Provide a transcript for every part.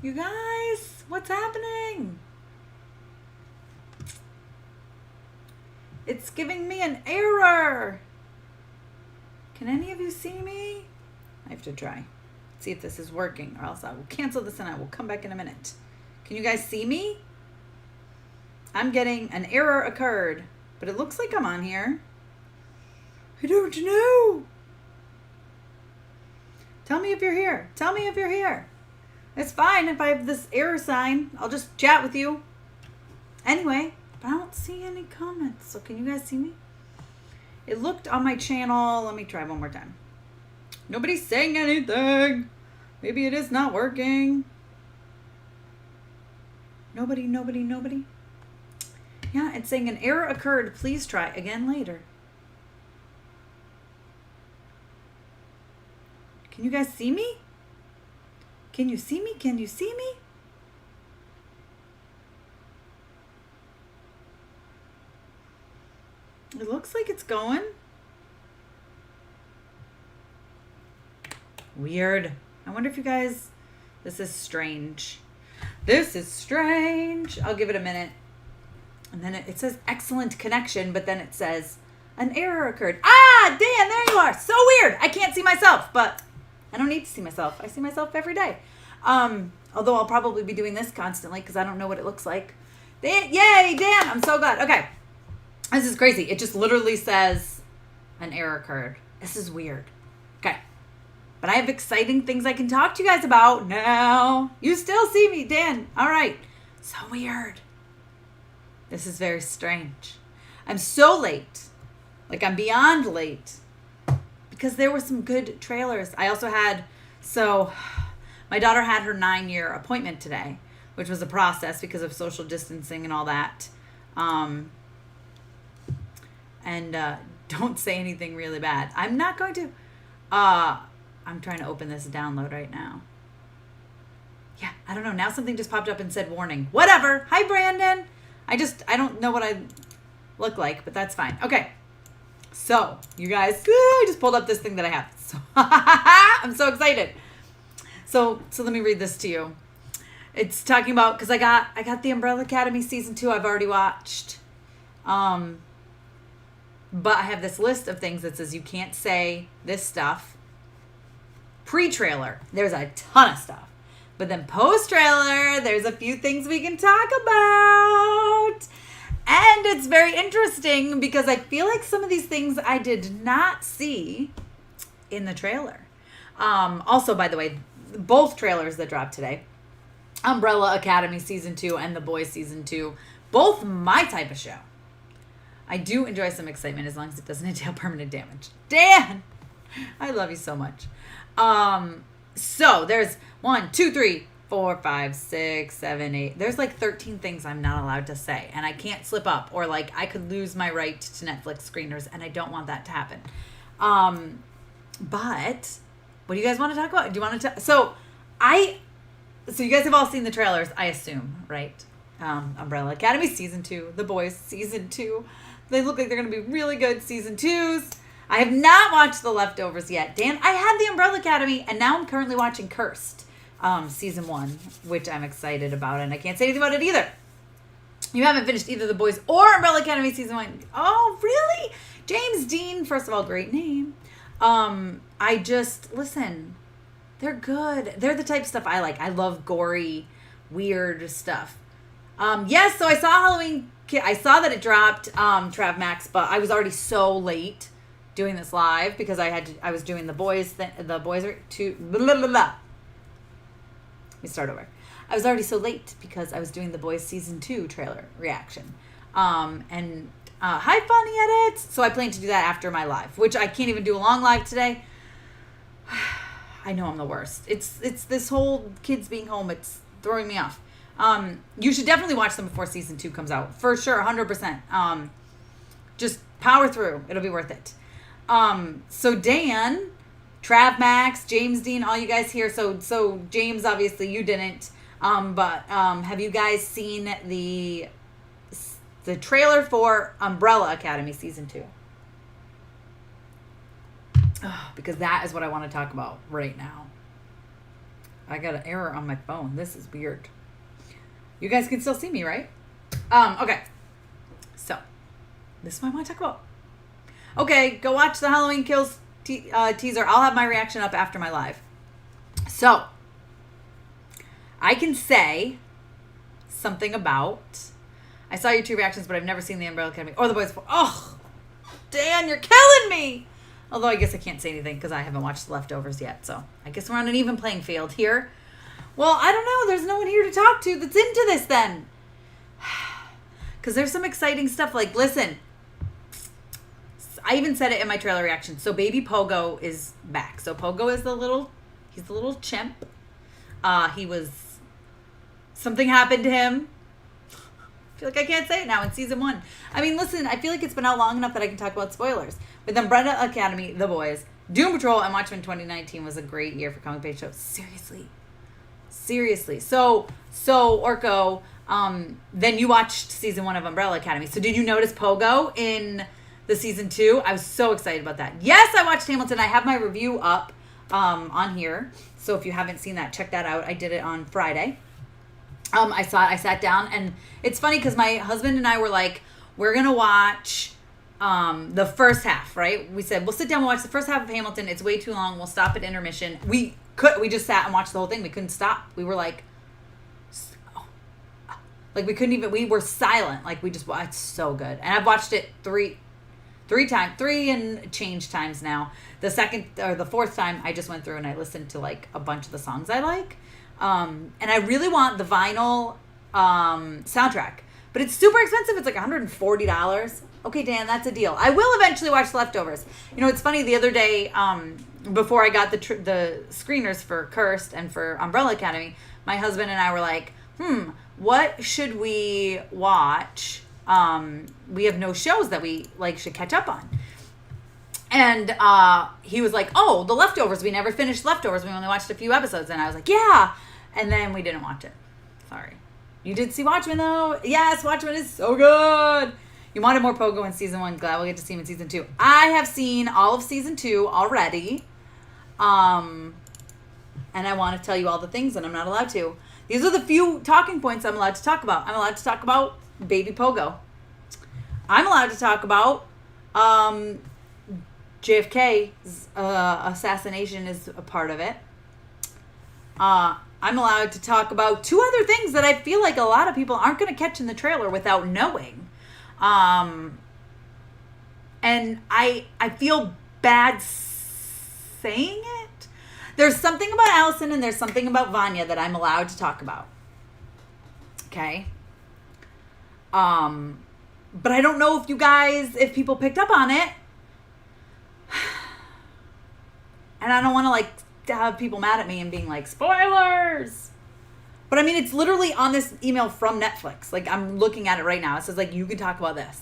You guys, what's happening? It's giving me an error. Can any of you see me? I have to try. See if this is working, or else I will cancel this and I will come back in a minute. Can you guys see me? I'm getting an error occurred, but it looks like I'm on here. I don't know. Tell me if you're here. Tell me if you're here. It's fine if I have this error sign. I'll just chat with you. Anyway, but I don't see any comments. So can you guys see me? It looked on my channel. Let me try one more time. Nobody's saying anything. Maybe it is not working. Nobody. Yeah, it's saying an error occurred. Please try again later. Can you guys see me? Can you see me? Can you see me? It looks like it's going. Weird. I wonder if you guys... This is strange. This is strange. I'll give it a minute. And then it says excellent connection, but then it says an error occurred. Ah, Dan, there you are. So weird. I can't see myself, but I don't need to see myself. I see myself every day. Although I'll probably be doing this constantly because I don't know what it looks like. Yay, Dan. I'm so glad. Okay. This is crazy. It just literally says an error occurred. This is weird. Okay. But I have exciting things I can talk to you guys about now. You still see me, Dan. All right. So weird. This is very strange. I'm so late. Like, I'm beyond late. Because there were some good trailers. I also had... So, my daughter had her 9-year appointment today, which was a process because of social distancing and all that. Don't say anything really bad. I'm not going to... I'm trying to open this download right now. Yeah, I don't know. Now something just popped up and said warning. Whatever. Hi, Brandon. I don't know what I look like, but that's fine. Okay. So, you guys, I just pulled up this thing that I have. So, I'm so excited. So let me read this to you. It's talking about, because I got the Umbrella Academy season 2 I've already watched. But I have this list of things that says you can't say this stuff. Pre-trailer, there's a ton of stuff. But then post-trailer, there's a few things we can talk about. And it's very interesting because I feel like some of these things I did not see in the trailer. Also, by the way, both trailers that dropped today, Umbrella Academy Season 2 and The Boys Season 2, both my type of show. I do enjoy some excitement as long as it doesn't entail permanent damage. Dan! I love you so much. So there's 1, 2, 3, 4, 5, 6, 7, 8. There's like 13 things I'm not allowed to say. And I can't slip up. Or like I could lose my right to Netflix screeners. And I don't want that to happen. But what do you guys want to talk about? Do you want to... So you guys have all seen the trailers, I assume, right? Umbrella Academy Season 2. The Boys Season 2. They look like they're going to be really good Season 2s. I have not watched The Leftovers yet. Dan, I had the Umbrella Academy, and now I'm currently watching Cursed, Season 1, which I'm excited about, and I can't say anything about it either. You haven't finished either The Boys or Umbrella Academy Season 1. Oh, really? James Dean, first of all, great name. Listen, they're good. They're the type of stuff I like. I love gory, weird stuff. Yes, so I saw Halloween. I saw that it dropped, Trav Max, but I was already so late doing this live because I was doing the boys to blah, blah, blah, blah. Let me start over. I was already so late because I was doing the Boys Season 2 trailer reaction. Hi, Funny Edits. So I plan to do that after my live, which I can't even do a long live today. I know I'm the worst. It's this whole kids being home. It's throwing me off. You should definitely watch them before Season 2 comes out. For sure, 100%. Just power through. It'll be worth it. So Dan, Trav Max, James Dean, all you guys here. So James, obviously you didn't. But have you guys seen the trailer for Umbrella Academy Season 2? Because that is what I want to talk about right now. I got an error on my phone. This is weird. You guys can still see me, right? Okay. So, this is what I want to talk about. Okay, go watch the Halloween Kills teaser. I'll have my reaction up after my live. So, I can say something about... I saw your 2 reactions, but I've never seen The Umbrella Academy or The Boys Before. Oh, Dan, you're killing me. Although I guess I can't say anything because I haven't watched The Leftovers yet. So I guess we're on an even playing field here. Well, I don't know. There's no one here to talk to that's into this then. Because there's some exciting stuff. Like, listen. I even said it in my trailer reaction. So Baby Pogo is back. So Pogo is he's the little chimp. Something happened to him. I feel like I can't say it now in season 1. I mean, listen, I feel like it's been out long enough that I can talk about spoilers. With Umbrella Academy, The Boys, Doom Patrol, and Watchmen 2019 was a great year for comic page shows. Seriously. So Orko, then you watched season 1 of Umbrella Academy. So did you notice Pogo in the season 2? I was so excited about that. Yes, I watched Hamilton. I have my review up on here. So if you haven't seen that, check that out. I did it on Friday. I sat down, and it's funny because my husband and I were like, we're going to watch the first half, right? We said, we'll sit down and watch the first half of Hamilton. It's way too long. We'll stop at intermission. We just sat and watched the whole thing. We couldn't stop. We were like we couldn't even, we were silent. Like we just, it's so good. And I've watched it three and change times now. The second or the fourth time I just went through and I listened to like a bunch of the songs I like. And I really want the vinyl soundtrack, but it's super expensive. It's like $140. Okay, Dan, that's a deal. I will eventually watch The Leftovers. You know, it's funny. The other day, before I got the screeners for Cursed and for Umbrella Academy, my husband and I were like, what should we watch? We have no shows that we should catch up on. And he was like, oh, The Leftovers. We never finished Leftovers. We only watched a few episodes. And I was like, yeah. And then we didn't watch it. Sorry. You did see Watchmen, though? Yes, Watchmen is so good. You wanted more Pogo in season 1. Glad we'll get to see him in season 2. I have seen all of season 2 already. And I want to tell you all the things, and I'm not allowed to. These are the few talking points I'm allowed to talk about. I'm allowed to talk about Baby Pogo. I'm allowed to talk about... JFK's assassination is a part of it. I'm allowed to talk about 2 other things that I feel like a lot of people aren't going to catch in the trailer without knowing. And I feel bad saying it. There's something about Allison and there's something about Vanya that I'm allowed to talk about. Okay? But I don't know if people picked up on it. And I don't want to have people mad at me and being like, spoilers. But I mean, it's literally on this email from Netflix. Like, I'm looking at it right now. It says, you can talk about this.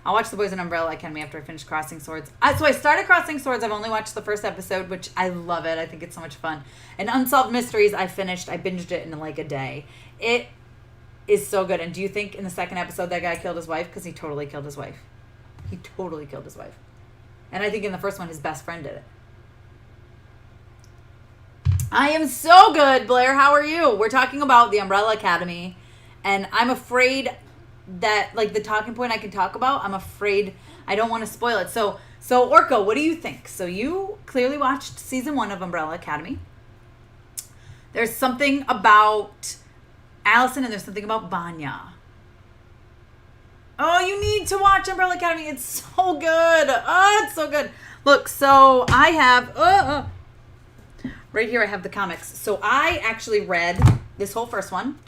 I'll watch The Boys in Umbrella Academy after I finish Crossing Swords. So I started Crossing Swords. I've only watched the first episode, which I love it. I think it's so much fun. And Unsolved Mysteries, I binged it in a day. It is so good. And do you think in the second episode that guy killed his wife? Because he totally killed his wife. And I think in the first one, his best friend did it. I am so good, Blair. How are you? We're talking about the Umbrella Academy. And I'm afraid that, the talking point I can talk about, I'm afraid I don't want to spoil it. So Orko, what do you think? So you clearly watched season 1 of Umbrella Academy. There's something about Allison and there's something about Vanya. Oh, you need to watch Umbrella Academy. It's so good. Oh, it's so good. Look, so I have... right here I have the comics. So I actually read this whole first one.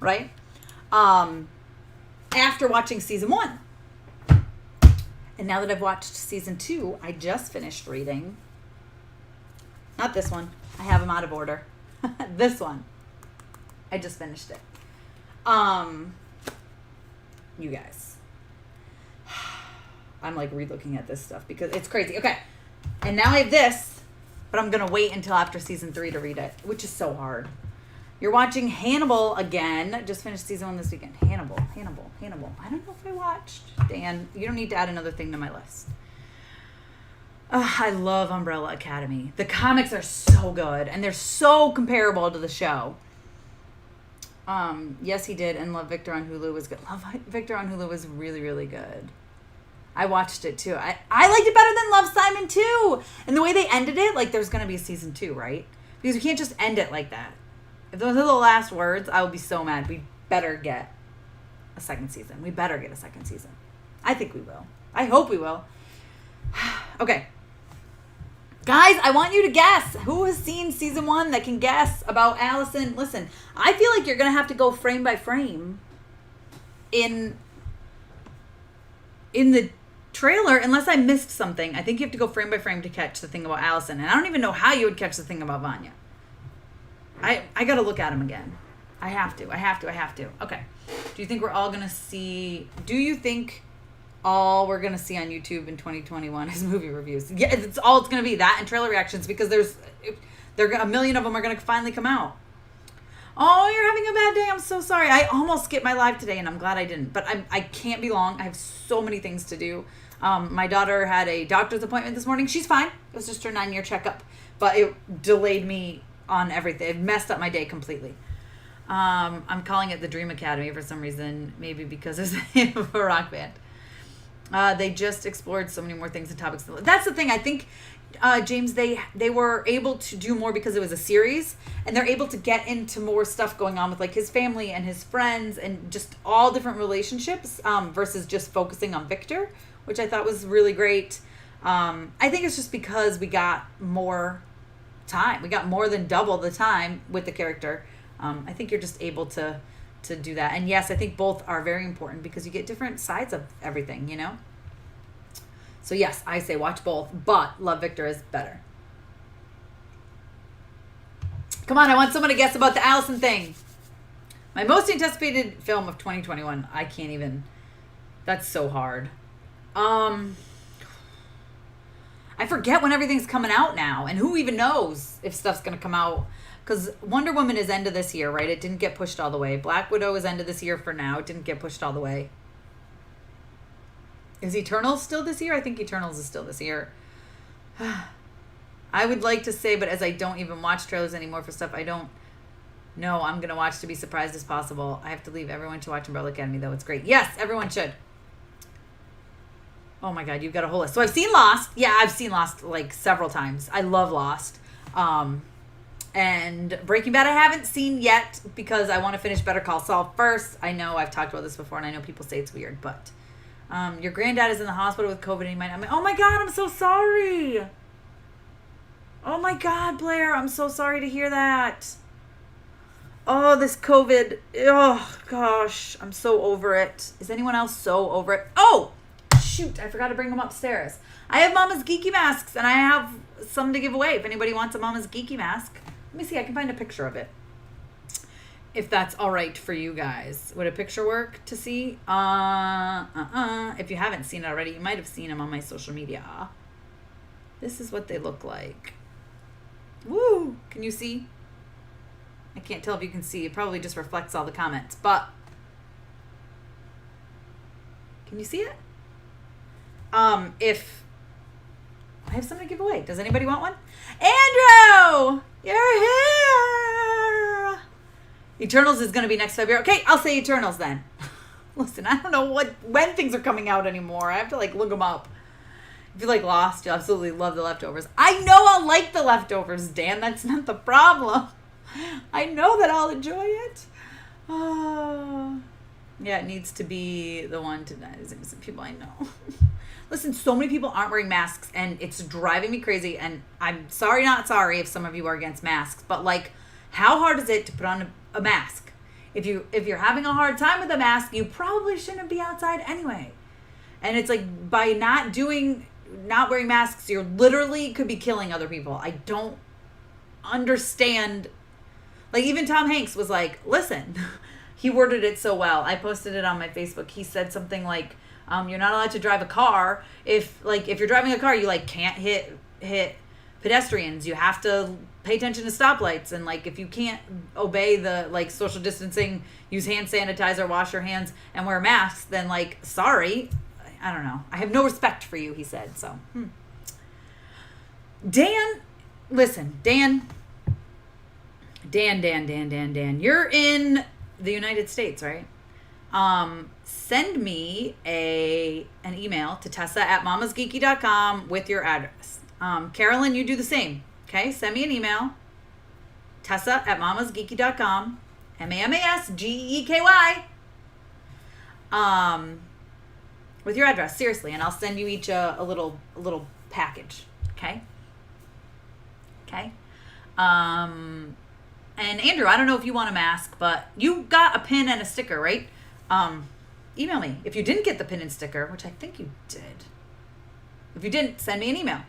Right? After watching season 1. And now that I've watched season 2, I just finished reading... Not this one. I have them out of order. This one. I just finished it. You guys. I'm re-looking at this stuff because it's crazy. Okay. And now I have this, but I'm going to wait until after season 3 to read it, which is so hard. You're watching Hannibal again. Just finished season 1 this weekend. Hannibal. I don't know if I watched. Dan, you don't need to add another thing to my list. I love Umbrella Academy. The comics are so good, and they're so comparable to the show. Yes, he did, and Love Victor on Hulu was good. Love Victor on Hulu was really, really good. I watched it too. I liked it better than Love Simon too. And the way they ended it, like there's going to be a season 2, right? Because we can't just end it like that. If those are the last words, I will be so mad. We better get a second season. We better get a second season. I think we will. I hope we will. Okay. Guys, I want you to guess. Who has seen season 1 that can guess about Allison? Listen, I feel like you're going to have to go frame by frame in the trailer, unless I missed something. I think you have to go frame by frame to catch the thing about Allison. And I don't even know how you would catch the thing about Vanya. I got to look at him again. I have to. Okay. Do you think we're all going to see... Do you think all we're going to see on YouTube in 2021 is movie reviews? Yeah, it's all it's going to be. That and trailer reactions, because a million of them are going to finally come out. Oh, you're having a bad day. I'm so sorry. I almost skipped my live today, and I'm glad I didn't. But I can't be long. I have so many things to do. My daughter had a doctor's appointment this morning. She's fine. It was just her 9-year checkup. But it delayed me on everything. It messed up my day completely. I'm calling it the Dream Academy for some reason. Maybe because it's the name of a rock band. They just explored so many more things and topics. That's the thing. I think, James, they were able to do more because it was a series, and they're able to get into more stuff going on with like his family and his friends and just all different relationships, versus just focusing on Victor, which I thought was really great. I think it's just because we got more time. We got more than double the time with the character. I think you're just able to do that. And yes, I think both are very important because you get different sides of everything, you know? So yes, I say watch both, but Love Victor is better. Come on, I want someone to guess about the Allison thing. My most anticipated film of 2021. I can't even. That's so hard. I forget when everything's coming out now, and who even knows if stuff's going to come out. Because Wonder Woman is end of this year, right? It didn't get pushed all the way. Black Widow is end of this year for now. It didn't get pushed all the way. Is Eternals still this year? I think Eternals is still this year. I would like to say, but as I don't even watch trailers anymore for stuff I don't know I'm going to watch to be surprised as possible. I have to leave everyone to watch Umbrella Academy, though. It's great. Yes, everyone should. Oh my God, you've got a whole list. So I've seen Lost. Yeah, I've seen Lost like several times. I love Lost. And Breaking Bad I haven't seen yet because I want to finish Better Call Saul first. I know I've talked about this before, and I know people say it's weird, but your granddad is in the hospital with COVID, and he might. Oh my God, I'm so sorry. Oh my God, Blair, I'm so sorry to hear that. Oh, this COVID. Oh gosh, I'm so over it. Is anyone else so over it? Oh, shoot, I forgot to bring them upstairs. I have Mama's Geeky masks, and I have some to give away if anybody wants a Mama's Geeky mask. Let me see, I can find a picture of it. If that's all right for you guys. Would a picture work to see? If you haven't seen it already, you might have seen them on my social media. This is what they look like. Woo! Can you see? I can't tell if you can see. It probably just reflects all the comments, but can you see it? If I have something to give away. Does anybody want one? Andrew! You're here! Eternals is going to be next February. Okay, I'll say Eternals then. Listen, I don't know when things are coming out anymore. I have to look them up. If you like Lost, you'll absolutely love The Leftovers. I know I'll like The Leftovers, Dan. That's not the problem. I know that I'll enjoy it. Yeah, it needs to be the one to innocent people I know. Listen, so many people aren't wearing masks, and it's driving me crazy. And I'm sorry, not sorry, if some of you are against masks. But how hard is it to put on a mask? If you're having a hard time with a mask, you probably shouldn't be outside anyway. And it's by not wearing masks, you're literally could be killing other people. I don't understand. Even Tom Hanks was listen. He worded it so well. I posted it on my Facebook. He said something like, you're not allowed to drive a car. If you're driving a car, you can't hit pedestrians. You have to pay attention to stoplights. And if you can't obey the social distancing, use hand sanitizer, wash your hands, and wear masks, then sorry. I don't know. I have no respect for you, he said. So, Dan, listen, Dan, you're in the United States, right? Send me an email to Tessa@mamasgeeky.com with your address. Carolyn, you do the same. Okay, send me an email. Tessa@mamasgeeky.com. MAMASGEEKY. With your address, seriously, and I'll send you each a little package. Okay. Okay. And Andrew, I don't know if you want a mask, but you got a pin and a sticker, right? Email me if you didn't get the pin and sticker, which I think you did. If you didn't, send me an email.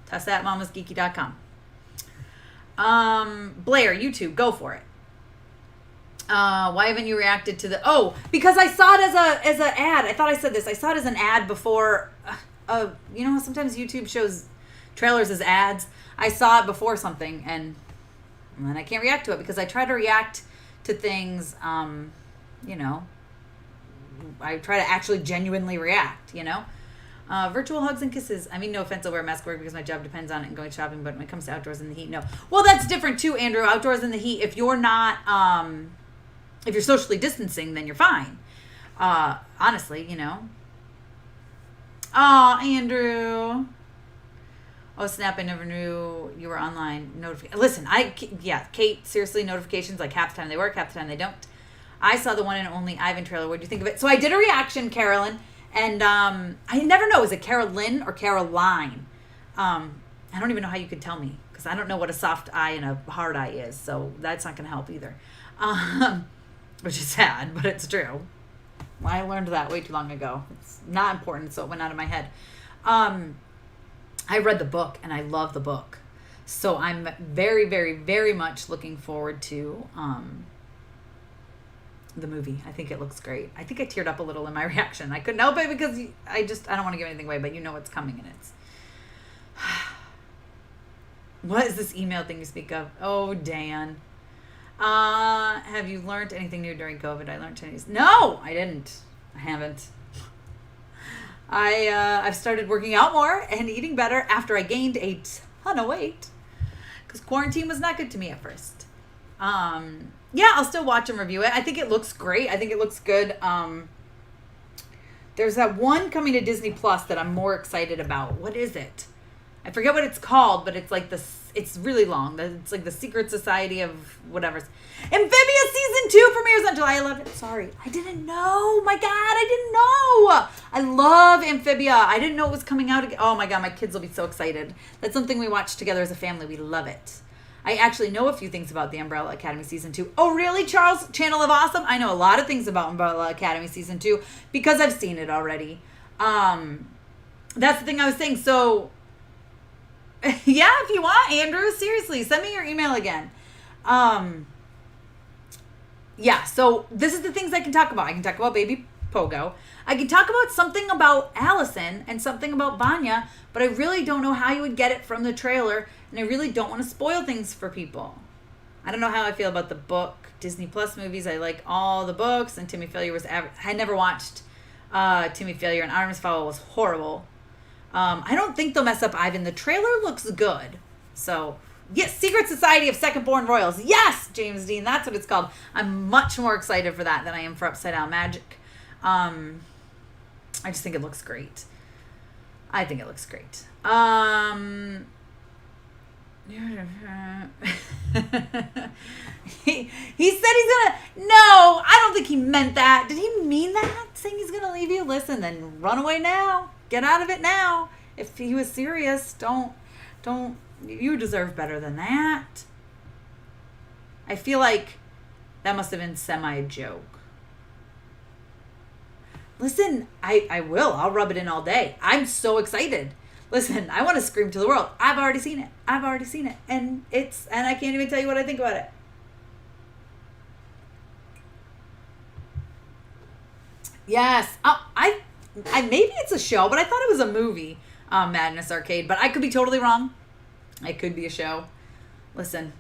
Tessa@mamasgeeky.com. Blair, YouTube, go for it. Why haven't you reacted to because I saw it as a ad. I thought I said this. I saw it as an ad before. You know, sometimes YouTube shows trailers as ads. I saw it before something, and then I can't react to it because I try to react to things, you know, I try to actually genuinely react, you know. Virtual hugs and kisses. I mean, no offense, I'll wear a mask at work because my job depends on it and going shopping, but when it comes to outdoors in the heat, no. Well, that's different too, Andrew. Outdoors in the heat, if you're not, if you're socially distancing, then you're fine. Honestly, you know. Oh, Andrew. Oh, snap, I never knew you were online. Listen, Kate, seriously, notifications, like half the time they work, half the time they don't. I saw the one and only Ivan trailer. What do you think of it? So I did a reaction, Carolyn, and I never know. Is it Carolyn or Caroline? I don't even know how you could tell me because I don't know what a soft eye and a hard eye is, so that's not going to help either, which is sad, but it's true. I learned that way too long ago. It's not important, so it went out of my head. I read the book, and I love the book. So I'm very, very, very much looking forward to the movie. I think it looks great. I think I teared up a little in my reaction. I couldn't help it because I don't want to give anything away, but you know what's coming, and it's... What is this email thing you speak of? Oh, Dan. Have you learned anything new during COVID? I learned Chinese. No, I didn't. I haven't. I've started working out more and eating better after I gained a ton of weight because quarantine was not good to me at first. Yeah, I'll still watch and review it. I think it looks great. I think it looks good. There's that one coming to Disney Plus that I'm more excited about. What is it? I forget what it's called, but it's like it's really long. It's like the Secret Society of whatever. Amphibia Season 2 premieres on July 11th. Sorry, I didn't know. My God, I didn't know. I love Amphibia. I didn't know it was coming out again. Oh my God, my kids will be so excited. That's something we watch together as a family. We love it. I actually know a few things about the Umbrella Academy Season 2. Oh, really, Charles? Channel of Awesome? I know a lot of things about Umbrella Academy Season 2 because I've seen it already. That's the thing I was saying. So... yeah, if you want, Andrew, seriously, send me your email again. Yeah, so this is the things I can talk about. I can talk about Baby Pogo. I can talk about something about Allison and something about Vanya, but I really don't know how you would get it from the trailer, and I really don't want to spoil things for people. I don't know how I feel about the book Disney Plus movies. I like all the books, and Timmy Failure was... I never watched Timmy Failure, and Artemis Fowl was horrible. I don't think they'll mess up Ivan. The trailer looks good. So, yes, Secret Society of Second Born Royals. Yes, James Dean, that's what it's called. I'm much more excited for that than I am for Upside Down Magic. I just think it looks great. I think it looks great. He said he's gonna... No, I don't think he meant that. Did he mean that? Saying he's gonna leave you? Listen, then run away now. Get out of it now. If he was serious, don't, you deserve better than that. I feel like that must have been semi-joke. Listen, I will. I'll rub it in all day. I'm so excited. Listen, I want to scream to the world. I've already seen it. And I can't even tell you what I think about it. Yes. I maybe it's a show, but I thought it was a movie, Madness Arcade, but I could be totally wrong. It could be a show. Listen,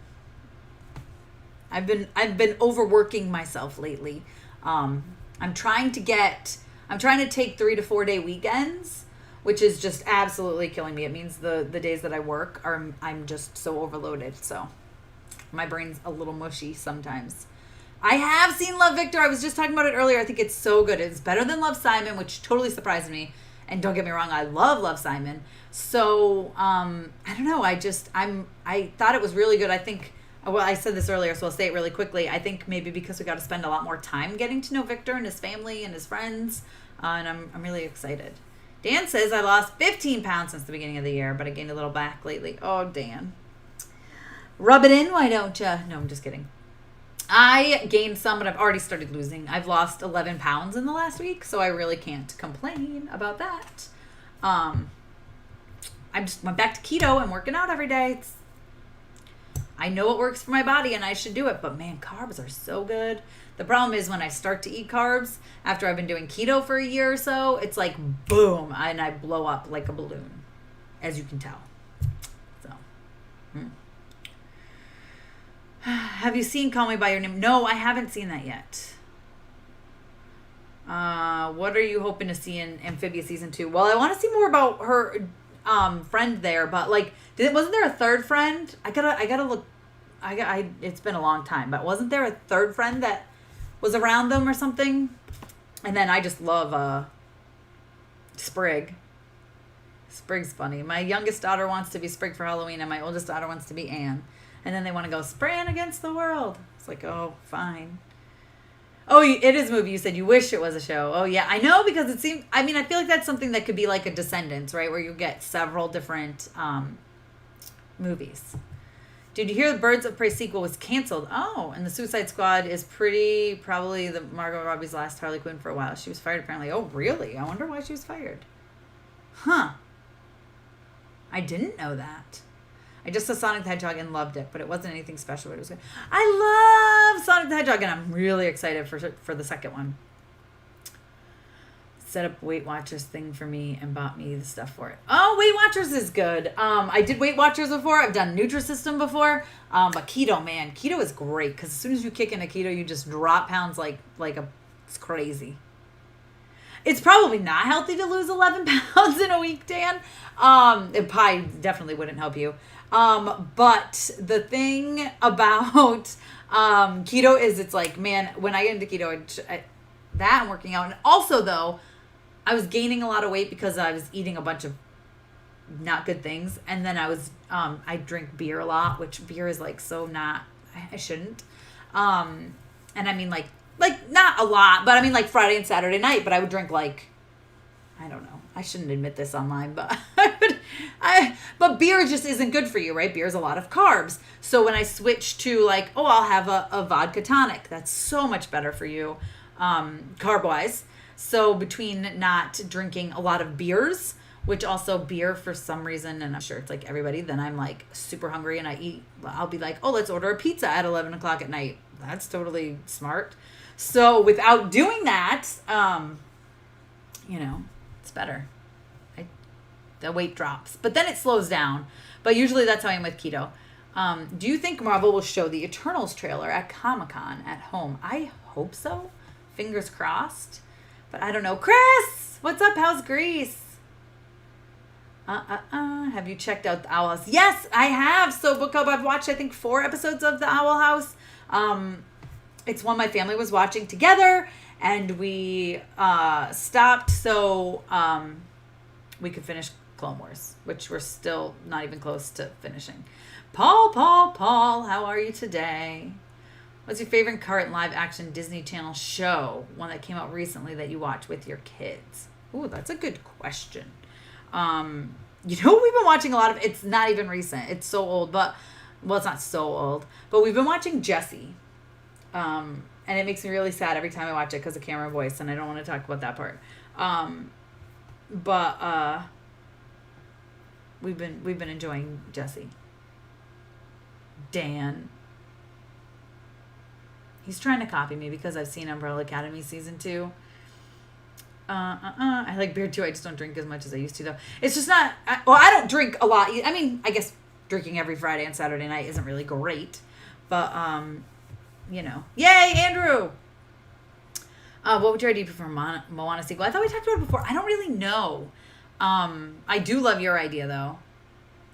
I've been overworking myself lately. I'm trying to take 3 to 4 day weekends, which is just absolutely killing me. It means the days that I work I'm just so overloaded. So my brain's a little mushy sometimes. I have seen Love, Victor. I was just talking about it earlier. I think it's so good. It's better than Love, Simon, which totally surprised me. And don't get me wrong, I love Simon. So, I don't know. I thought it was really good. I think, well, I said this earlier, so I'll say it really quickly. I think maybe because we got to spend a lot more time getting to know Victor and his family and his friends. And I'm really excited. Dan says, I lost 15 pounds since the beginning of the year, but I gained a little back lately. Oh, Dan. Rub it in, why don't you? No, I'm just kidding. I gained some, but I've already started losing. I've lost 11 pounds in the last week, so I really can't complain about that. I just went back to keto and working out every day. I know what works for my body, and I should do it. But, man, carbs are so good. The problem is when I start to eat carbs, after I've been doing keto for a year or so, it's like, boom, and I blow up like a balloon, as you can tell. So, Have you seen Call Me By Your Name? No, I haven't seen that yet. What are you hoping to see in Amphibia Season 2? Well, I want to see more about her friend there, but like, wasn't there a third friend? I gotta look. It's been a long time, but wasn't there a third friend that was around them or something? And then I just love Sprig. Sprig's funny. My youngest daughter wants to be Sprig for Halloween, and my oldest daughter wants to be Anne. And then they want to go spraying against the world. It's like, oh, fine. Oh, it is a movie. You said you wish it was a show. Oh, yeah. I know, because it seems, I mean, I feel like that's something that could be like a Descendants, right? Where you get several different movies. Did you hear the Birds of Prey sequel was canceled? Oh, and the Suicide Squad is probably the Margot Robbie's last Harley Quinn for a while. She was fired apparently. Oh, really? I wonder why she was fired. Huh. I didn't know that. I just saw Sonic the Hedgehog and loved it, but it wasn't anything special. But it was good. I love Sonic the Hedgehog, and I'm really excited for the second one. Set up Weight Watchers thing for me and bought me the stuff for it. Oh, Weight Watchers is good. I did Weight Watchers before. I've done Nutrisystem before. But keto, man, keto is great, because as soon as you kick into keto, you just drop pounds it's crazy. It's probably not healthy to lose 11 pounds in a week, Dan. It probably definitely wouldn't help you. But the thing about keto is it's like, man, when I get into keto, that I'm working out. And also, though, I was gaining a lot of weight because I was eating a bunch of not good things. And then I drink beer a lot, which beer is like so not, I shouldn't. And I mean like not a lot, but I mean like Friday and Saturday night, but I would drink like, I don't know. I shouldn't admit this online, but but beer just isn't good for you, right? Beer is a lot of carbs. So when I switched to like, oh, I'll have a vodka tonic, that's so much better for you, carb-wise. So between not drinking a lot of beers, which also beer for some reason, and I'm sure it's like everybody, then I'm like super hungry and I'll be like, oh, let's order a pizza at 11 o'clock at night. That's totally smart. So without doing that, it's better. The weight drops, but then it slows down. But usually that's how I am with keto. Do you think Marvel will show the Eternals trailer at Comic-Con at home? I hope so. Fingers crossed. But I don't know. Chris, what's up? How's Greece? Have you checked out the Owl House? Yes, I have. So Book Club, I've watched, I think, 4 episodes of the Owl House. It's one my family was watching together, and we stopped so we could finish Clone Wars, which we're still not even close to finishing. Paul, how are you today? What's your favorite current live action Disney Channel show? One that came out recently that you watch with your kids? Ooh, that's a good question. We've been watching a lot of, it's not even recent. It's so old, well, it's not so old, but we've been watching Jessie. And it makes me really sad every time I watch it because of Cameron voice, and I don't want to talk about that part. But we've been enjoying Jessie. Dan, he's trying to copy me because I've seen Umbrella Academy season 2. I like beer too. I just don't drink as much as I used to, though. It's just not. I don't drink a lot. I mean, I guess drinking every Friday and Saturday night isn't really great, but yay, Andrew. What would your idea be for Moana sequel? I thought we talked about it before. I don't really know. I do love your idea, though.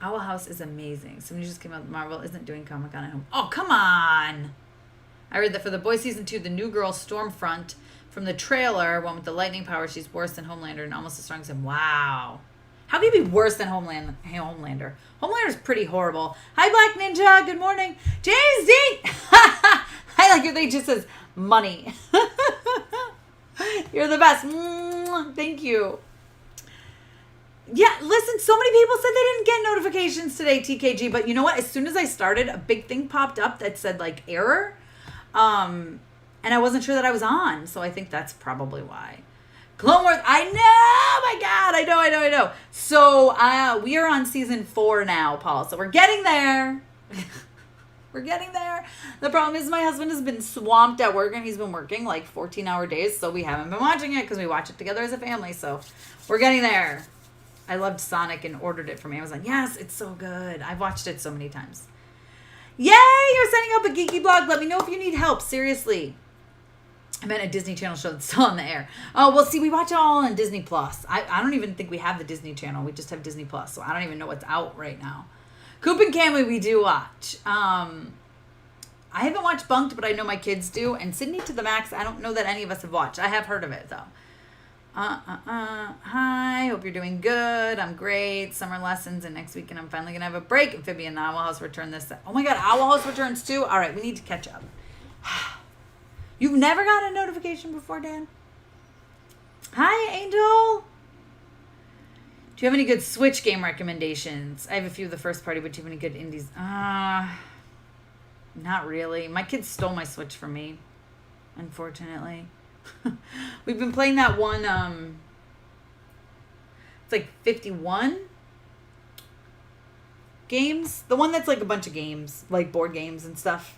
Owl House is amazing. Somebody just came out. Marvel isn't doing Comic-Con at home. Oh, come on. I read that for The Boys Season 2, the new girl Stormfront from the trailer, one with the lightning power, she's worse than Homelander and almost as strong as him. Wow. How can you be worse than Homelander? Homelander's pretty horrible. Hi, Black Ninja. Good morning. James D. I like your thing just says money. You're the best. Thank you. Yeah, listen, so many people said they didn't get notifications today, TKG. But you know what? As soon as I started, a big thing popped up that said, like, error. And I wasn't sure that I was on. So I think that's probably why. Clone Wars, I know! Oh my God, I know. So we are on season 4 now, Paul. So we're getting there. We're getting there. The problem is my husband has been swamped at work and he's been working like 14-hour days. So we haven't been watching it because we watch it together as a family. So we're getting there. I loved Sonic and ordered it from Amazon. Yes, it's so good. I've watched it so many times. Yay, you're setting up a Geeky blog. Let me know if you need help. Seriously. I meant a Disney Channel show that's still on the air. Oh, well, see, we watch it all on Disney Plus. I don't even think we have the Disney Channel. We just have Disney Plus, so I don't even know what's out right now. Coop and Cammy, we do watch. I haven't watched Bunked, but I know my kids do. And Sydney to the Max, I don't know that any of us have watched. I have heard of it, though. Hi, hope you're doing good. I'm great. Summer lessons, and next weekend I'm finally going to have a break. Amphibian and Owl House return this. Oh, my God, Owl House returns, too? All right, we need to catch up. You've never got a notification before, Dan? Hi, Angel. Do you have any good Switch game recommendations? I have a few of the first party, but do you have any good indies? Not really. My kids stole my Switch from me, unfortunately. We've been playing that one, it's like 51 games. The one that's like a bunch of games, like board games and stuff.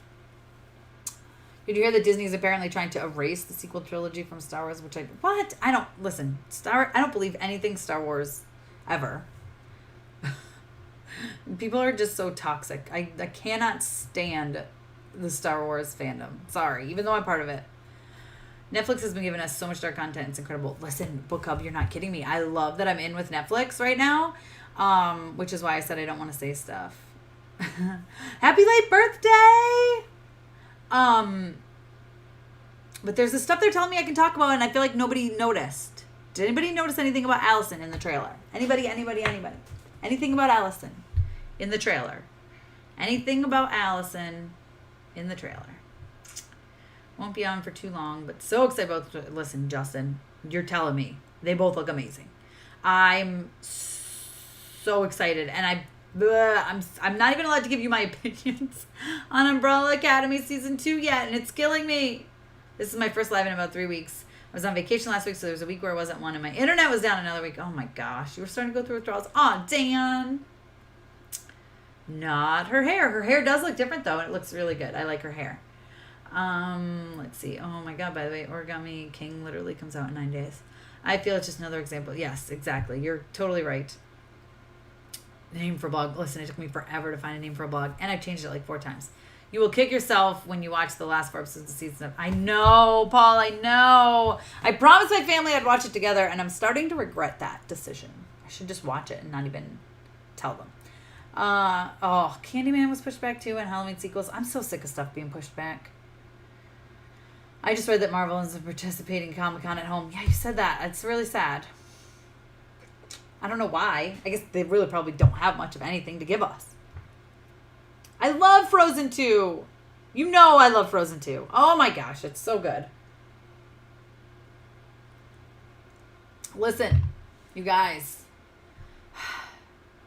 Did you hear that Disney is apparently trying to erase the sequel trilogy from Star Wars? What? I don't believe anything Star Wars ever. People are just so toxic. I cannot stand the Star Wars fandom. Sorry, even though I'm part of it. Netflix has been giving us so much dark content. It's incredible. Listen, Book Hub, you're not kidding me. I love that I'm in with Netflix right now, which is why I said I don't want to say stuff. Happy late birthday! But there's this stuff they're telling me I can talk about, and I feel like nobody noticed. Did anybody notice anything about Allison in the trailer? Anybody? Anything about Allison in the trailer? Anything about Allison in the trailer? Won't be on for too long, but so excited about. Listen, Justin, you're telling me they both look amazing. I'm so excited, and I'm not even allowed to give you my opinions on Umbrella Academy season 2 yet, and it's killing me. This is my first live in about 3 weeks. I was on vacation last week, so there was a week where I wasn't one, and my internet was down another week. Oh my gosh, you were starting to go through withdrawals. Aw, Dan. Not her hair. Her hair does look different though, and it looks really good. I like her hair. Let's see. Oh my God, by the way, Origami King literally comes out in 9 days. I feel it's just another example. Yes, exactly. You're totally right. Name for a blog. Listen, it took me forever to find a name for a blog, and I've changed it like 4 times. You will kick yourself when you watch the last 4 episodes of season. I know, Paul, I know. I promised my family I'd watch it together, and I'm starting to regret that decision. I should just watch it and not even tell them. Candyman was pushed back too, and Halloween sequels. I'm so sick of stuff being pushed back. I just read that Marvel isn't participating in Comic-Con at home. Yeah, you said that. It's really sad. I don't know why. I guess they really probably don't have much of anything to give us. I love Frozen 2. You know I love Frozen 2. Oh my gosh, it's so good. Listen, you guys.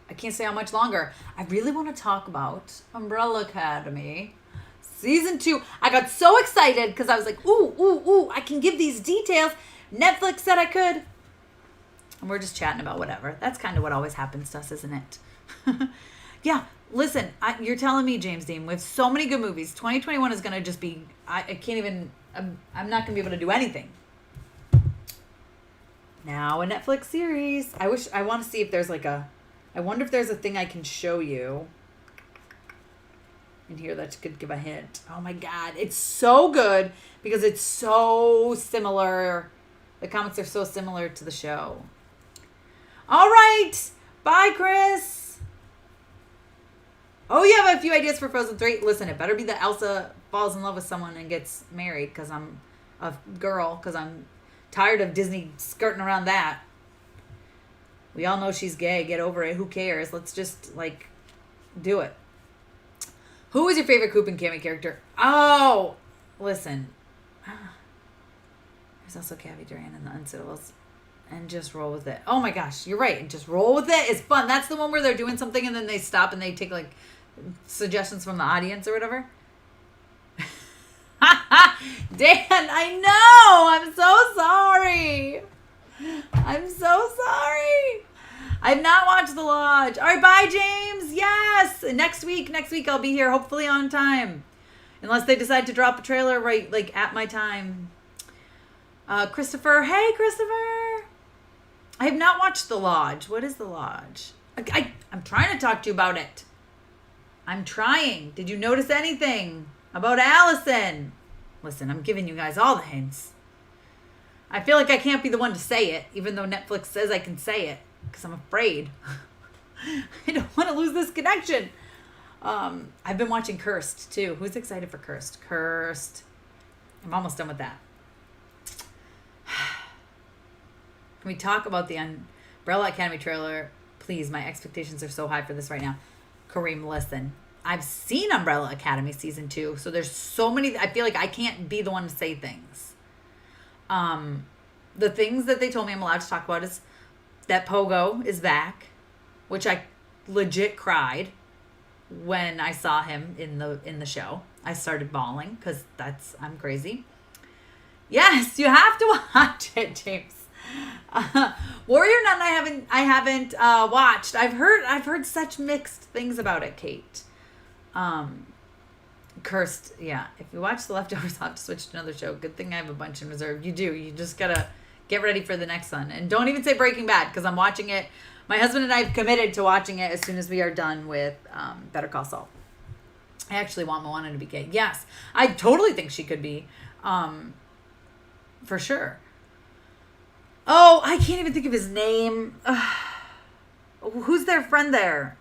I can't say how much longer. I really want to talk about Umbrella Academy season 2. I got so excited because I was like, ooh, I can give these details. Netflix said I could. And we're just chatting about whatever. That's kind of what always happens to us, isn't it? Yeah, listen, you're telling me, James Dean, with so many good movies, 2021 is going to just be, I can't even, I'm not going to be able to do anything. Now a Netflix series. I want to see if there's I wonder if there's a thing I can show you in here that could give a hint. Oh my God, it's so good because it's so similar. The comics are so similar to the show. All right. Bye, Chris. Oh, you have a few ideas for Frozen 3? Listen, it better be that Elsa falls in love with someone and gets married because I'm a girl, because I'm tired of Disney skirting around that. We all know she's gay. Get over it. Who cares? Let's just, like, do it. Who was your favorite Coop and Cammy character? Oh, listen. There's also Cavi Duran and the Uncivils. And just roll with it. Oh my gosh, you're right. Just roll with it. It's fun. That's the one where they're doing something and then they stop and they take like suggestions from the audience or whatever. Dan, I know. I'm so sorry. I'm so sorry. I've not watched The Lodge. All right, bye, James. Yes. Next week I'll be here, hopefully on time. Unless they decide to drop a trailer right like at my time. Christopher. Hey, Christopher. I have not watched The Lodge. What is The Lodge? I'm trying to talk to you about it. I'm trying. Did you notice anything about Allison? Listen, I'm giving you guys all the hints. I feel like I can't be the one to say it, even though Netflix says I can say it, because I'm afraid. I don't want to lose this connection. I've been watching Cursed, too. Who's excited for Cursed? Cursed. I'm almost done with that. Can we talk about the Umbrella Academy trailer? Please, my expectations are so high for this right now. Kareem, listen. I've seen Umbrella Academy season 2, so there's so many. I feel like I can't be the one to say things. The things that they told me I'm allowed to talk about is that Pogo is back, which I legit cried when I saw him in the show. I started bawling because I'm crazy. Yes, you have to watch it, James. Warrior Nun I haven't watched. I've heard such mixed things about it, Kate. Cursed, yeah. If you watch The Leftovers, I'll have to switch to another show. Good thing I have a bunch in reserve. You do. You just gotta get ready for the next one. And don't even say Breaking Bad, because I'm watching it. My husband and I have committed to watching it as soon as we are done with Better Call Saul. I actually want Moana to be gay. Yes, I totally think she could be. For sure. Oh, I can't even think of his name. Who's their friend there?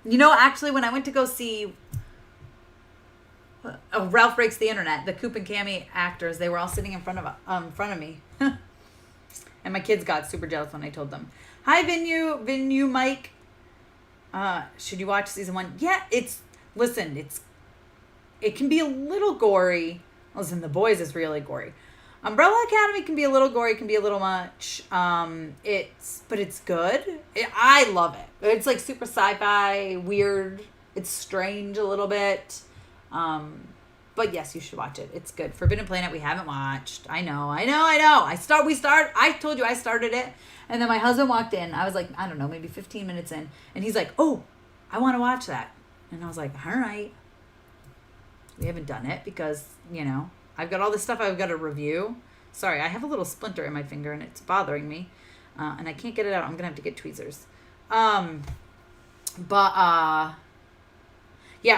You know, actually, when I went to go see Ralph Breaks the Internet, the Coop and Cammy actors, they were all sitting in front of me. And my kids got super jealous when I told them. Hi, Vinu Mike. Should you watch season 1? Yeah, it can be a little gory. Listen, The Boys is really gory. Umbrella Academy can be a little gory, can be a little much. But it's good. I love it. It's like super sci-fi, weird. It's strange a little bit. But yes, you should watch it. It's good. Forbidden Planet we haven't watched. I know. I told you I started it, and then my husband walked in. I was like, I don't know, maybe 15 minutes in, and he's like, "Oh, I want to watch that." And I was like, "All right." We haven't done it because, I've got all this stuff I've got to review. Sorry, I have a little splinter in my finger and it's bothering me. And I can't get it out. I'm going to have to get tweezers. Yeah,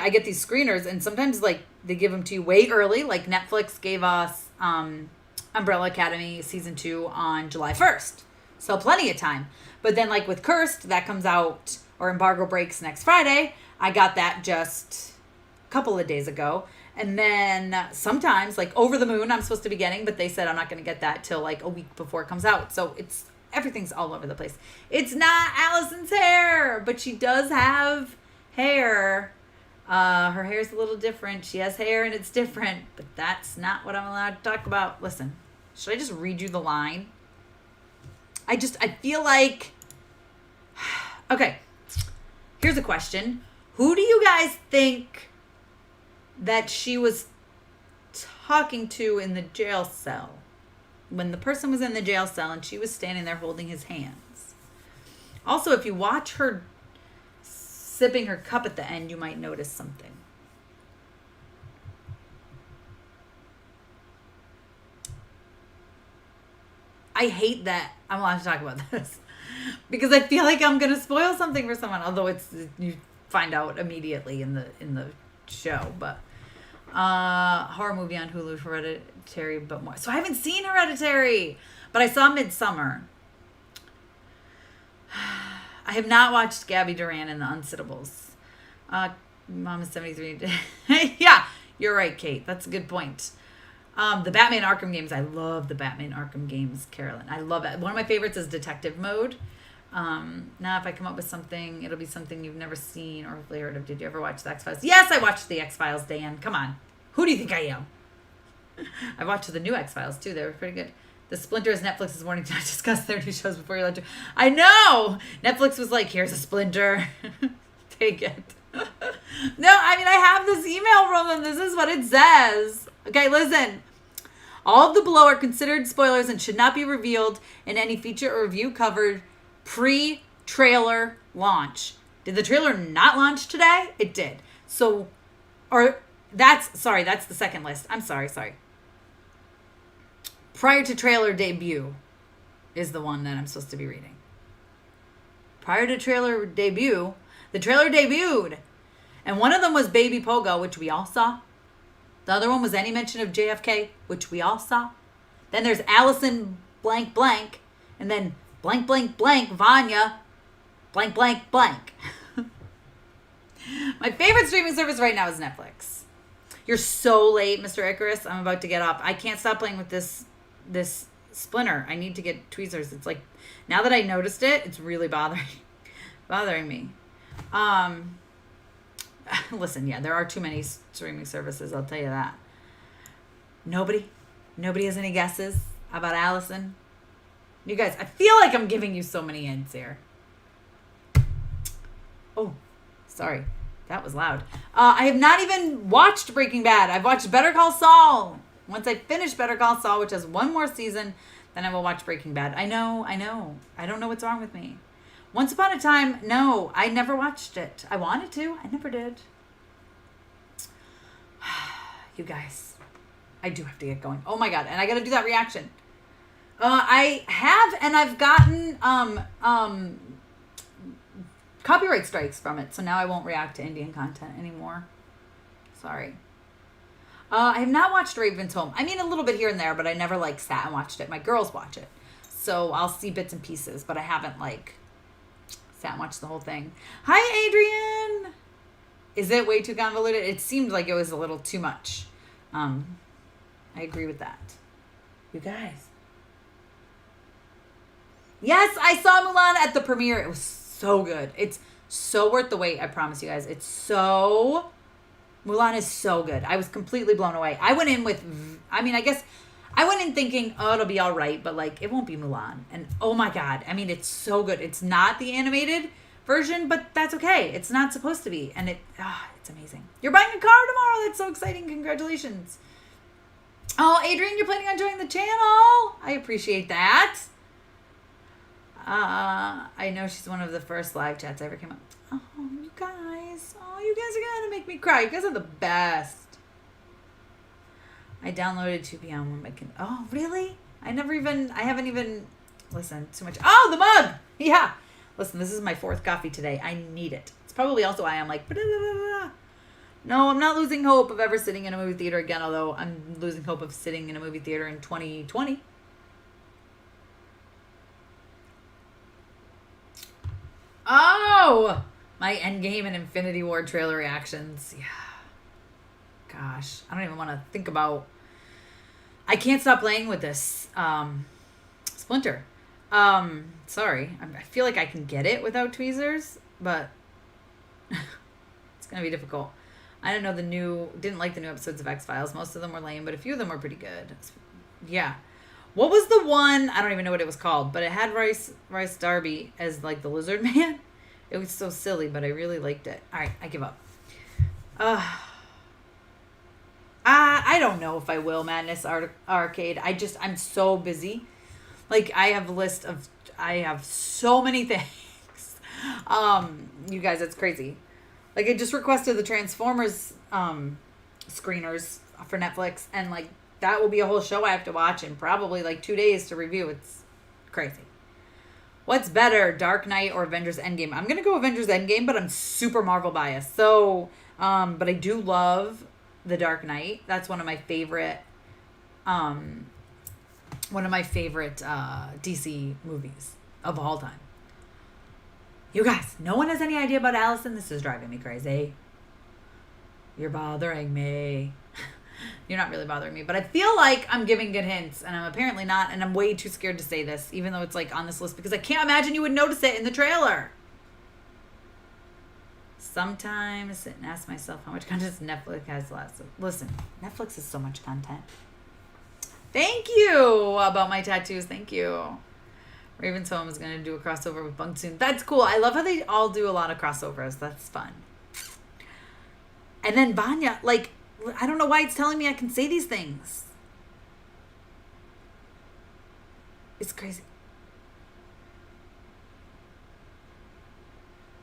I get these screeners and sometimes they give them to you way early. Like Netflix gave us Umbrella Academy season 2 on July 1st. So plenty of time. But then with Cursed, that comes out or embargo breaks next Friday. I got that just a couple of days ago. And then sometimes, Over the Moon, I'm supposed to be getting, but they said I'm not going to get that till a week before it comes out. So everything's all over the place. It's not Allison's hair, but she does have hair. Her hair's a little different. She has hair and it's different, but that's not what I'm allowed to talk about. Listen, should I just read you the line? I feel like, okay, here's a question. Who do you guys think that she was talking to in the jail cell when the person was in the jail cell and she was standing there holding his hands? Also, if you watch her sipping her cup at the end, you might notice something. I hate that I'm allowed to talk about this because I feel like I'm going to spoil something for someone, although you find out immediately in the show. But horror movie on Hulu, Hereditary, but more. So I haven't seen Hereditary, but I saw Midsummer. I have not watched Gabby Duran and the Unsittables. Mom is 73. Yeah, you're right, Kate. That's a good point. The Batman Arkham games. I love the Batman Arkham games, Carolyn. I love it. One of my favorites is Detective Mode. Now, if I come up with something, it'll be something you've never seen or hopefully heard of. Did you ever watch the X-Files? Yes, I watched the X-Files, Dan. Come on. Who do you think I am? I watched the new X-Files, too. They were pretty good. The Splinter is Netflix's warning to not discuss their new shows before you're allowed to. I know! Netflix was like, here's a Splinter. Take it. No, I mean, I have this email from them. This is what it says. Okay, listen. All of the below are considered spoilers and should not be revealed in any feature or review covered pre-trailer launch. Did the trailer not launch today? It did. So, that's the second list. I'm sorry. Prior to trailer debut is the one that I'm supposed to be reading. Prior to trailer debut, the trailer debuted. And one of them was Baby Pogo, which we all saw. The other one was any mention of JFK, which we all saw. Then there's Allison blank blank. And then blank blank blank Vanya blank blank blank. My favorite streaming service right now is Netflix. You're so late, Mr. Icarus. I'm about to get up. I can't stop playing with this Splinter. I need to get tweezers. It's like, now that I noticed it, it's really bothering me. Listen, yeah, there are too many streaming services, I'll tell you that. Nobody has any guesses about Allison? You guys, I feel like I'm giving you so many hints here. Oh, sorry. That was loud. I have not even watched Breaking Bad. I've watched Better Call Saul. Once I finish Better Call Saul, which has one more season, then I will watch Breaking Bad. I know. I don't know what's wrong with me. Once Upon a Time, no, I never watched it. I wanted to. I never did. You guys, I do have to get going. Oh my God. And I got to do that reaction. I have, and I've gotten copyright strikes from it. So now I won't react to Indian content anymore. Sorry. I have not watched Raven's Home. I mean, a little bit here and there, but I never sat and watched it. My girls watch it. So I'll see bits and pieces, but I haven't sat and watched the whole thing. Hi, Adrian. Is it way too convoluted? It seemed like it was a little too much. I agree with that. You guys. Yes, I saw Mulan at the premiere. It was so good. It's so worth the wait, I promise you guys. Mulan is so good. I was completely blown away. I went in thinking, oh, it'll be all right, but it won't be Mulan. And oh my God, I mean, it's so good. It's not the animated version, but that's okay. It's not supposed to be. And it's amazing. You're buying a car tomorrow. That's so exciting. Congratulations. Oh, Adrian, you're planning on joining the channel. I appreciate that. I know she's one of the first live chats I ever came up. Oh, you guys. Oh, you guys are going to make me cry. You guys are the best. I downloaded 2 p.m. when my oh, really? I haven't even listened too much. Oh, the mug. Yeah. Listen, this is my 4th coffee today. I need it. It's probably also why I'm no, I'm not losing hope of ever sitting in a movie theater again, although I'm losing hope of sitting in a movie theater in 2020. Oh, my Endgame and Infinity War trailer reactions. Yeah. Gosh, I don't even want to think about. I can't stop playing with this Splinter. Sorry. I feel like I can get it without tweezers, but it's going to be difficult. I didn't like the new episodes of X-Files. Most of them were lame, but a few of them were pretty good. Yeah. What was the one? I don't even know what it was called, but it had Rice Darby as the lizard man. It was so silly, but I really liked it. All right, I give up. I don't know if I will Madness Arcade. I'm so busy. I have so many things. You guys, it's crazy. I just requested the Transformers screeners for Netflix, and that will be a whole show I have to watch in probably 2 days to review. It's crazy. What's better, Dark Knight or Avengers Endgame? I'm going to go Avengers Endgame, but I'm super Marvel biased. So, but I do love The Dark Knight. That's one of my favorite DC movies of all time. You guys, no one has any idea about Allison. This is driving me crazy. You're bothering me. You're not really bothering me, but I feel like I'm giving good hints, and I'm apparently not, and I'm way too scared to say this, even though it's like on this list, because I can't imagine you would notice it in the trailer. Sometimes I sit and ask myself how much content Netflix has left. Listen, Netflix has so much content. Thank you about my tattoos. Thank you. Raven's Home is going to do a crossover with Bunk soon. That's cool. I love how they all do a lot of crossovers. That's fun. And then Vanya, like, I don't know why it's telling me I can say these things. It's crazy.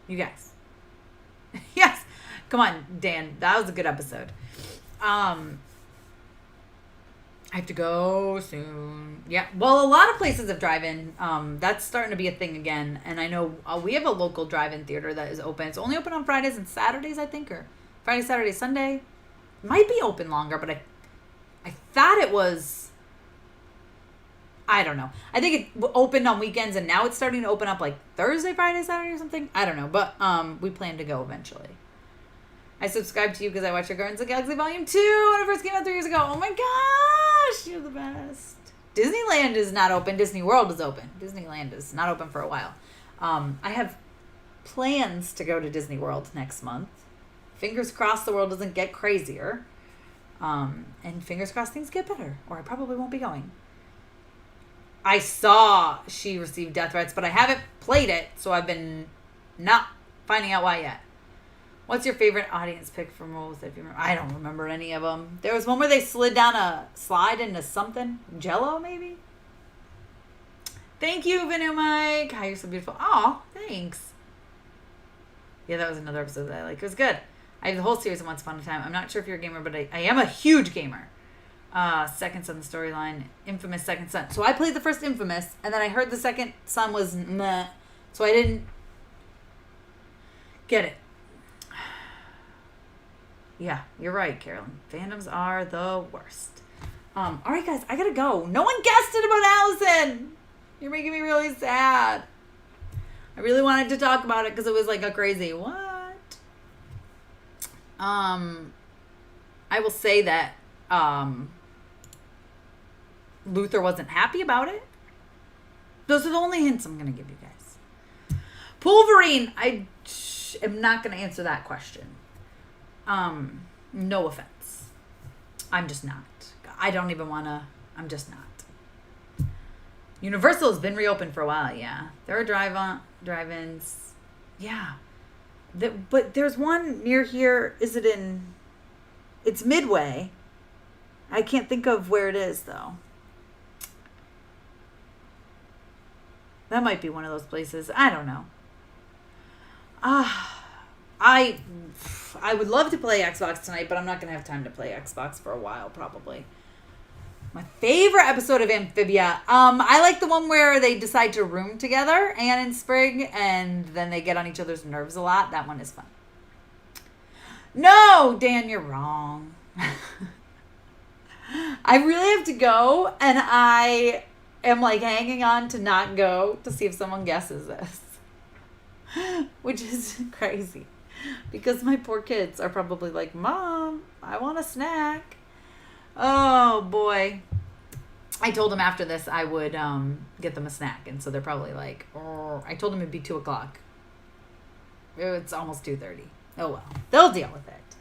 You guys. Yes. Come on, Dan. That was a good episode. I have to go soon. Yeah. Well, a lot of places have drive-in. That's starting to be a thing again. And I know we have a local drive-in theater that is open. It's only open on Fridays and Saturdays, I think, or Friday, Saturday, Sunday. Might be open longer, but I thought it was, I don't know. I think it opened on weekends, and now it's starting to open up like Thursday, Friday, Saturday, or something. I don't know, but we plan to go eventually. I subscribed to you because I watched your Guardians of the Galaxy Volume 2 when it first came out 3 years ago. Oh my gosh, you're the best. Disneyland is not open. Disney World is open. Disneyland is not open for a while. I have plans to go to Disney World next month. Fingers crossed the world doesn't get crazier. And fingers crossed things get better, or I probably won't be going. I saw she received death threats, but I haven't played it, so I've been not finding out why yet. What's your favorite audience pick from roles? If you remember? I don't remember any of them. There was one where they slid down a slide into something. Jello, maybe? Thank you, Vinu Mike. Hi, you're so beautiful. Oh, thanks. Yeah, that was another episode that I like. It was good. I have the whole series of Once Upon a Time. I'm not sure if you're a gamer, but I am a huge gamer. Second Son storyline. Infamous Second Son. So I played the first Infamous, and then I heard the Second Son was meh. So I didn't get it. Yeah, you're right, Carolyn. Fandoms are the worst. All right, guys, I gotta go. No one guessed it about Allison. You're making me really sad. I really wanted to talk about it because it was like a crazy what? I will say that Luther wasn't happy about it. Those are the only hints I'm gonna give you guys. Pulverine, I am not gonna answer that question. No offense. I'm just not. I don't even want to. I'm just not. Universal has been reopened for a while, yeah. There are drive-ins. Yeah. But there's one near here. Is it in... It's Midway. I can't think of where it is, though. That might be one of those places. I don't know. I would love to play Xbox tonight, but I'm not going to have time to play Xbox for a while, probably. My favorite episode of Amphibia. I like the one where they decide to room together, Anne and Sprig, and then they get on each other's nerves a lot. That one is fun. No, Dan, you're wrong. I really have to go, and I am like hanging on to not go to see if someone guesses this. Which is crazy. Because my poor kids are probably like, Mom, I want a snack. Oh, boy. I told them after this I would get them a snack. And so they're probably like, oh. I told them it'd be 2 o'clock. It's almost 2:30. Oh, well. They'll deal with it.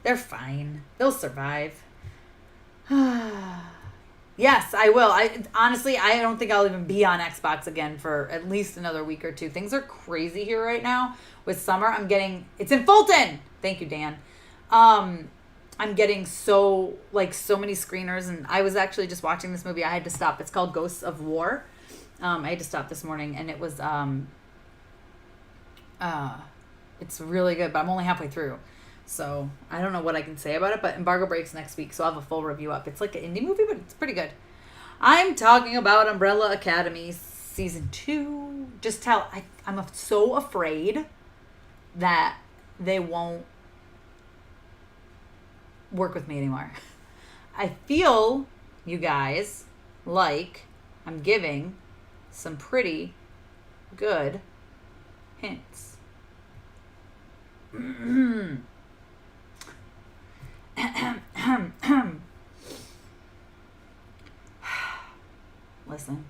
They're fine. They'll survive. Yes, I will. Honestly, I don't think I'll even be on Xbox again for at least another week or two. Things are crazy here right now. With summer, it's in Fulton. Thank you, Dan. I'm getting so many screeners, and I was actually just watching this movie. I had to stop. It's called Ghosts of War. I had to stop this morning, and it was it's really good, but I'm only halfway through. So I don't know what I can say about it, but embargo breaks next week, so I'll have a full review up. It's like an indie movie, but it's pretty good. I'm talking about Umbrella Academy Season 2. I'm so afraid that they won't work with me anymore. I feel, you guys, like I'm giving some pretty good hints. Listen,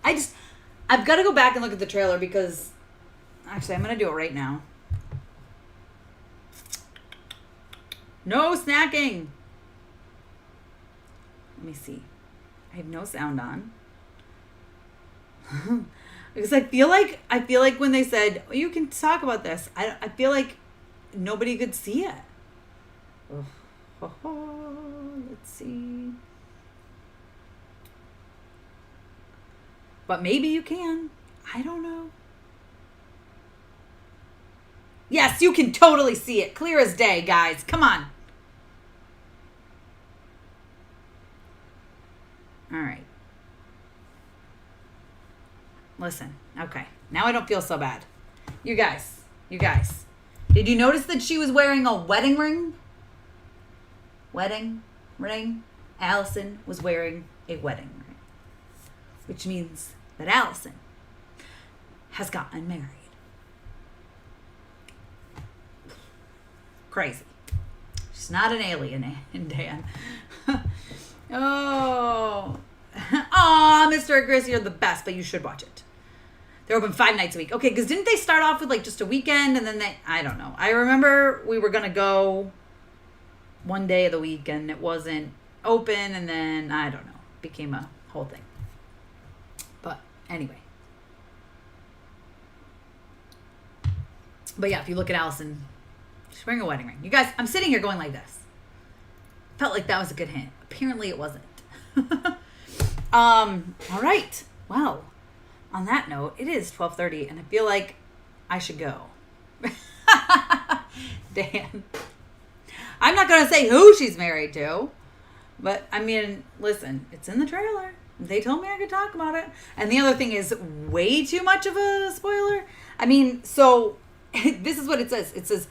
I've got to go back and look at the trailer because, actually, I'm going to do it right now. No snacking. Let me see. I have no sound on. Because I feel like when they said, oh, you can talk about this, I feel like nobody could see it. Let's see. But maybe you can. I don't know. Yes, you can totally see it. Clear as day, guys. Come on. All right. Listen. Okay. Now I don't feel so bad. You guys. Did you notice that she was wearing a wedding ring? Wedding ring. Allison was wearing a wedding ring. Which means that Allison has gotten married. Crazy. She's not an alien, Dan. Oh. Aw, Mr. and Chris, you're the best, but you should watch it. They're open 5 nights a week. Okay, because didn't they start off with like just a weekend and then I don't know. I remember we were going to go one day of the week and it wasn't open and then, I don't know, became a whole thing. But anyway. But yeah, if you look at Allison, she's wearing a wedding ring. You guys, I'm sitting here going like this. Felt like that was a good hint. Apparently it wasn't. All right. Well, on that note, it is 12:30 and I feel like I should go. Dan. I'm not going to say who she's married to, but I mean, listen, it's in the trailer. They told me I could talk about it. And the other thing is way too much of a spoiler. I mean, so this is what it says. It says,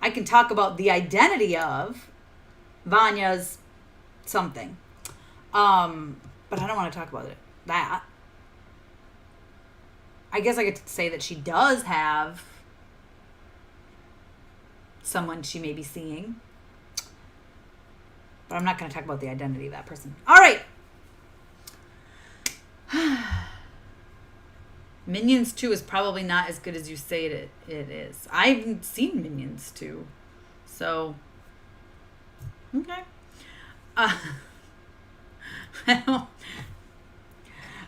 I can talk about the identity of Vanya's something. But I don't want to talk about it. That. I guess I get to say that she does have someone she may be seeing. But I'm not going to talk about the identity of that person. All right. Minions 2 is probably not as good as you say it is. I haven't seen Minions 2. So, okay.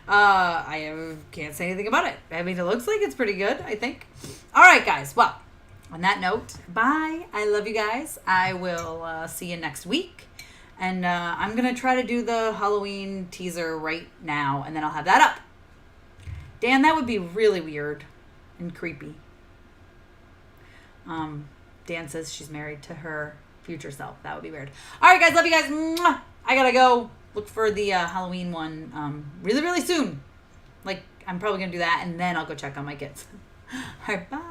I can't say anything about it. I mean, it looks like it's pretty good, I think. All right, guys. Well, on that note, bye. I love you guys. I will see you next week. And I'm going to try to do the Halloween teaser right now, and then I'll have that up. Dan, that would be really weird and creepy. Dan says she's married to her future self. That would be weird. All right, guys. Love you guys. Mwah! I got to go look for the Halloween one really, really soon. Like, I'm probably going to do that, and then I'll go check on my kids. All right, bye.